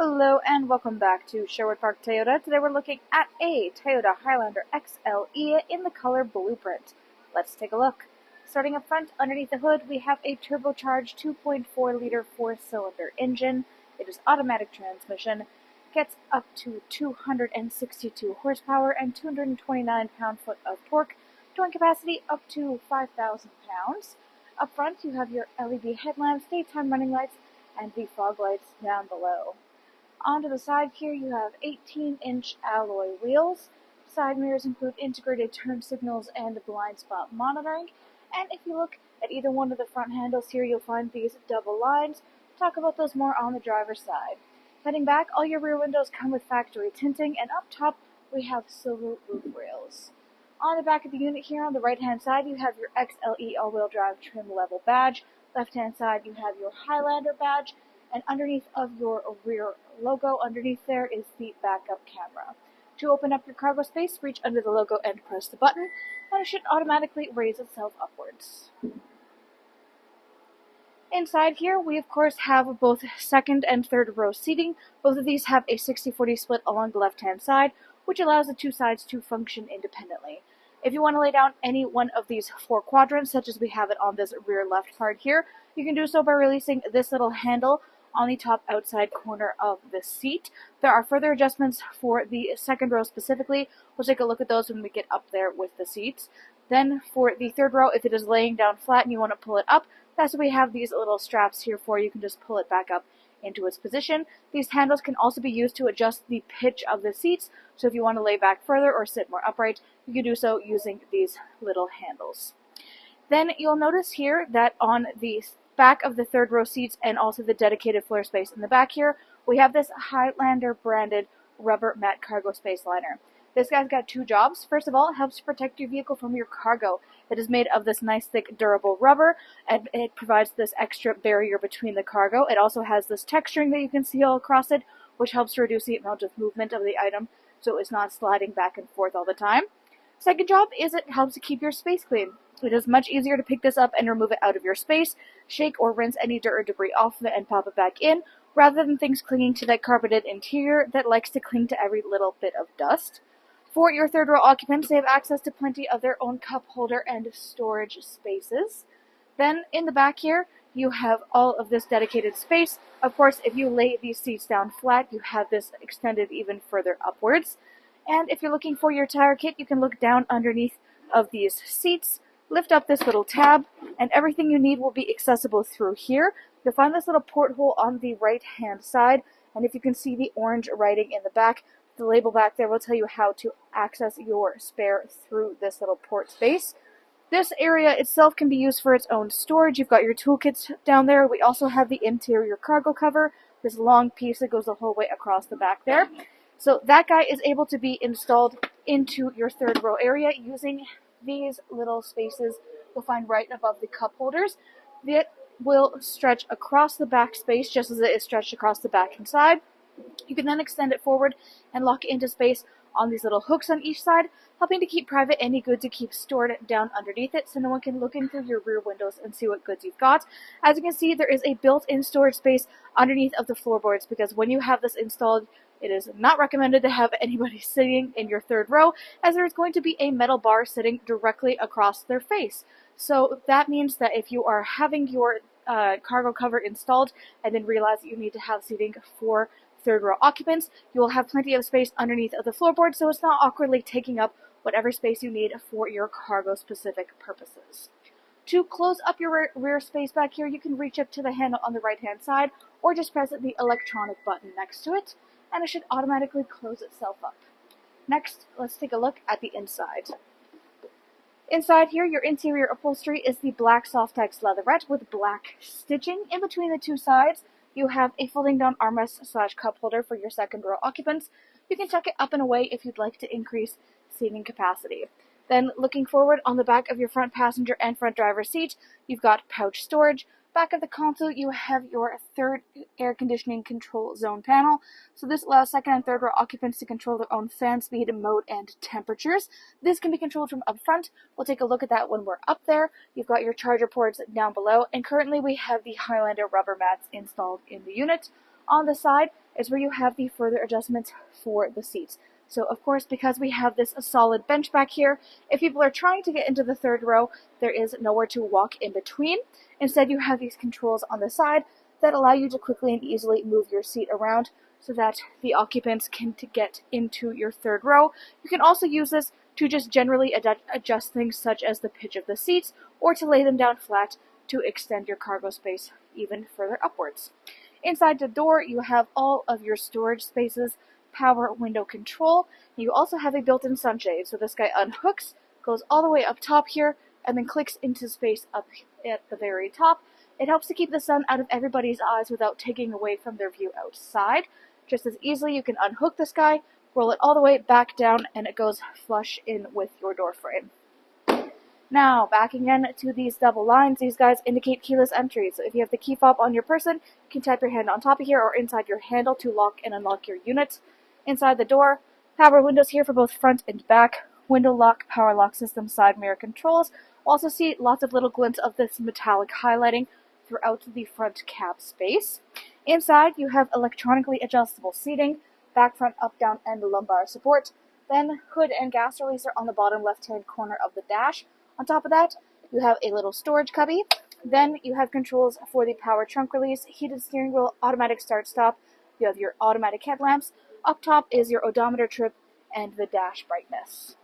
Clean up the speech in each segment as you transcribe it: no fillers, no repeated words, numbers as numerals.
Hello and welcome back to Sherwood Park Toyota. Today we're looking at a Toyota Highlander XLE in the color Blueprint. Let's take a look. Starting up front, underneath the hood, we have a turbocharged 2.4-liter 4-cylinder engine. It is automatic transmission, gets up to 262 horsepower and 229 pound-foot of torque, towing capacity up to 5,000 pounds. Up front, you have your LED headlamps, daytime running lights, and the fog lights down below. Onto the side here, you have 18-inch alloy wheels. Side mirrors include integrated turn signals and blind spot monitoring. And if you look at either one of the front handles here, you'll find these double lines. Talk about those more on the driver's side. Heading back, all your rear windows come with factory tinting, and up top, we have silver roof rails. On the back of the unit here, on the right-hand side, you have your XLE all-wheel drive trim level badge. Left-hand side, you have your Highlander badge. And underneath of your rear logo, underneath there is the backup camera. To open up your cargo space, reach under the logo and press the button, and it should automatically raise itself upwards. Inside here, we of course have both second and third row seating. Both of these have a 60-40 split along the left-hand side, which allows the two sides to function independently. If you want to lay down any one of these four quadrants, such as we have it on this rear left part here, you can do so by releasing this little handle on the top outside corner of the seat. There are further adjustments for the second row specifically. We'll take a look at those when we get up there with the seats. Then for the third row, if it is laying down flat and you want to pull it up, that's what we have these little straps here for. You can just pull it back up into its position. These handles can also be used to adjust the pitch of the seats, so if you want to lay back further or sit more upright, you can do so using these little handles. Then you'll notice here that on the back of the third row seats and also the dedicated floor space in the back here, we have this Highlander branded rubber mat cargo space liner. This guy's got two jobs. First of all, it helps to protect your vehicle from your cargo. It is made of this nice thick durable rubber, and it provides this extra barrier between the cargo. It also has this texturing that you can see all across it, which helps to reduce the amount of movement of the item so it's not sliding back and forth all the time. Second job is it helps to keep your space clean. It is much easier to pick this up and remove it out of your space, shake or rinse any dirt or debris off of it and pop it back in, rather than things clinging to that carpeted interior that likes to cling to every little bit of dust. For your third row occupants, they have access to plenty of their own cup holder and storage spaces. Then in the back here, you have all of this dedicated space. Of course, if you lay these seats down flat, you have this extended even further upwards. And if you're looking for your tire kit, you can look down underneath of these seats, lift up this little tab, and everything you need will be accessible through here. You'll find this little porthole on the right-hand side, and if you can see the orange writing in the back, the label back there will tell you how to access your spare through this little port space. This area itself can be used for its own storage. You've got your toolkits down there. We also have the interior cargo cover, this long piece that goes the whole way across the back there. So that guy is able to be installed into your third row area using these little spaces you'll find right above the cup holders. That will stretch across the back space just as it is stretched across the back and side. You can then extend it forward and lock it into space on these little hooks on each side, helping to keep private any goods you keep stored down underneath it so no one can look in through your rear windows and see what goods you've got. As you can see, there is a built-in storage space underneath of the floorboards because when you have this installed, it is not recommended to have anybody sitting in your third row, as there is going to be a metal bar sitting directly across their face. So that means that if you are having your cargo cover installed and then realize that you need to have seating for third row occupants, you will have plenty of space underneath of the floorboard, so it's not awkwardly taking up whatever space you need for your cargo specific purposes. To close up your rear space back here, you can reach up to the handle on the right hand side or just press the electronic button next to it, and it should automatically close itself up. Next, let's take a look at the inside. Inside here, your interior upholstery is the black Softex leatherette with black stitching. In between the two sides, you have a folding down armrest / cup holder for your second row occupants. You can tuck it up and away if you'd like to increase seating capacity. Then looking forward on the back of your front passenger and front driver seat, you've got pouch storage. Back of the console, you have your third air conditioning control zone panel. So this allows second and third row occupants to control their own fan speed, mode, and temperatures. This can be controlled from up front. We'll take a look at that when we're up there. You've got your charger ports down below, and currently we have the Highlander rubber mats installed in the unit. On the side, is where you have the further adjustments for the seats. So of course, because we have this solid bench back here, if people are trying to get into the third row, there is nowhere to walk in between. Instead, you have these controls on the side that allow you to quickly and easily move your seat around so that the occupants can get into your third row. You can also use this to just generally adjust things such as the pitch of the seats, or to lay them down flat to extend your cargo space even further upwards. Inside the door, you have all of your storage spaces, power window control. You also have a built-in sunshade, so this guy unhooks, goes all the way up top here, and then clicks into space up at the very top. It helps to keep the sun out of everybody's eyes without taking away from their view outside. Just as easily, you can unhook this guy, roll it all the way back down, and it goes flush in with your door frame. Now, backing in to these double lines, these guys indicate keyless entry. So if you have the key fob on your person, you can tap your hand on top of here or inside your handle to lock and unlock your unit. Inside the door, power windows here for both front and back, window lock, power lock system, side mirror controls. We'll also see lots of little glints of this metallic highlighting throughout the front cab space. Inside, you have electronically adjustable seating, back, front, up, down, and lumbar support. Then hood and gas releaser on the bottom left-hand corner of the dash. On top of that, you have a little storage cubby. Then you have controls for the power trunk release, heated steering wheel, automatic start-stop. You have your automatic headlamps. Up top is your odometer trip and the dash brightness.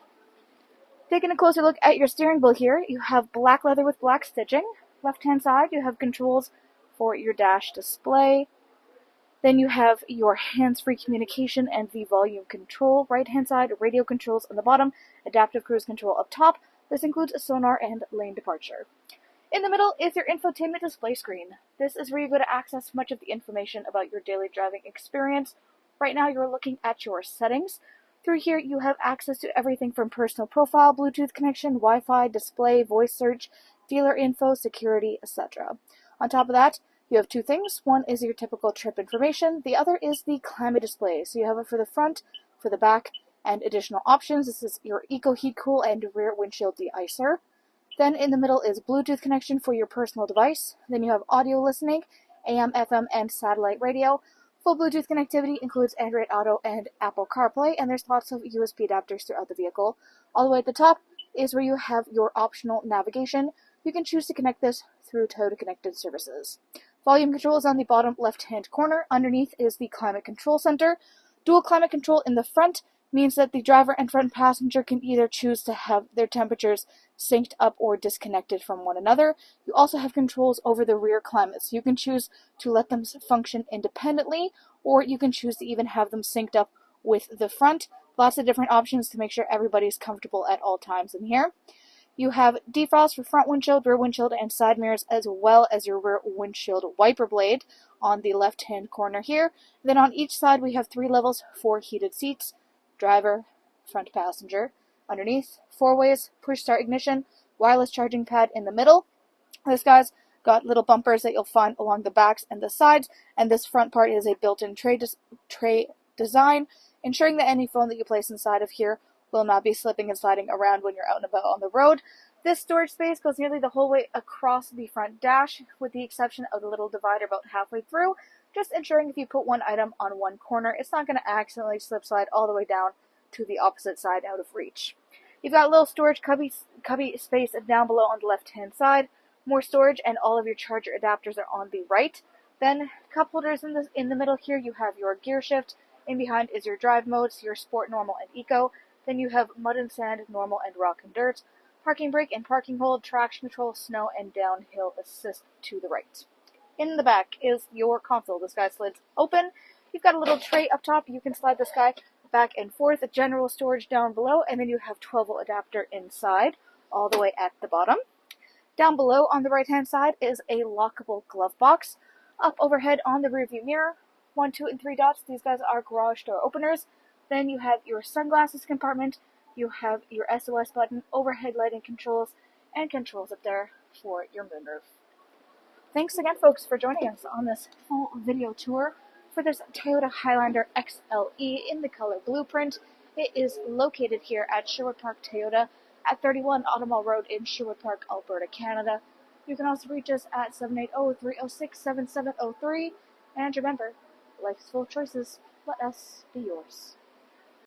Taking a closer look at your steering wheel here, you have black leather with black stitching. Left-hand side, you have controls for your dash display. Then you have your hands-free communication and the volume control. Right-hand side, radio controls on the bottom, adaptive cruise control up top. This includes a sonar and lane departure. In the middle is your infotainment display screen. This is where you go to access much of the information about your daily driving experience. Right now you're looking at your settings. Through here you have access to everything from personal profile, Bluetooth connection, Wi-Fi, display, voice search, dealer info, security, etc. On top of that, you have two things. One is your typical trip information. The other is the climate display. So you have it for the front, for the back, and additional options. This is your Eco Heat Cool and rear windshield deicer. Then in the middle is Bluetooth connection for your personal device. Then you have audio listening, AM, FM, and satellite radio. Full Bluetooth connectivity includes Android Auto and Apple CarPlay, and there's lots of USB adapters throughout the vehicle. All the way at the top is where you have your optional navigation. You can choose to connect this through Toyota Connected Services. Volume control is on the bottom left-hand corner. Underneath is the climate control center. Dual climate control in the front means that the driver and front passenger can either choose to have their temperatures synced up or disconnected from one another. You also have controls over the rear climate, so you can choose to let them function independently, or you can choose to even have them synced up with the front. Lots of different options to make sure everybody's comfortable at all times in here. You have defrost for front windshield, rear windshield, and side mirrors, as well as your rear windshield wiper blade on the left-hand corner here. Then on each side we have 3 levels for heated seats, driver, front passenger. Underneath, 4 ways, push start ignition, wireless charging pad in the middle. This guy's got little bumpers that you'll find along the backs and the sides, and this front part is a built-in tray design, ensuring that any phone that you place inside of here will not be slipping and sliding around when you're out and about on the road. This storage space goes nearly the whole way across the front dash, with the exception of the little divider about halfway through, just ensuring if you put one item on one corner, it's not going to accidentally slip slide all the way down to the opposite side out of reach. You've got a little storage cubby space down below on the left-hand side. More storage, and all of your charger adapters are on the right. Then cup holders in the middle here. You have your gear shift. In behind is your drive modes, your sport, normal, and eco. Then you have mud and sand, normal, and rock and dirt. Parking brake and parking hold, traction control, snow, and downhill assist to the right. In the back is your console. This guy slides open. You've got a little tray up top. You can slide this guy back and forth. A general storage down below, and then you have 12-volt adapter inside, all the way at the bottom. Down below on the right-hand side is a lockable glove box. Up overhead on the rearview mirror, 1, 2, and 3 dots. These guys are garage door openers. Then you have your sunglasses compartment. You have your SOS button, overhead lighting controls, and controls up there for your moonroof. Thanks again, folks, for joining us on this full video tour for this Toyota Highlander XLE in the color blueprint. It is located here at Sherwood Park Toyota at 31 Automall Road in Sherwood Park, Alberta, Canada. You can also reach us at 780-306-7703. And remember, Life is full of choices. Let us be yours.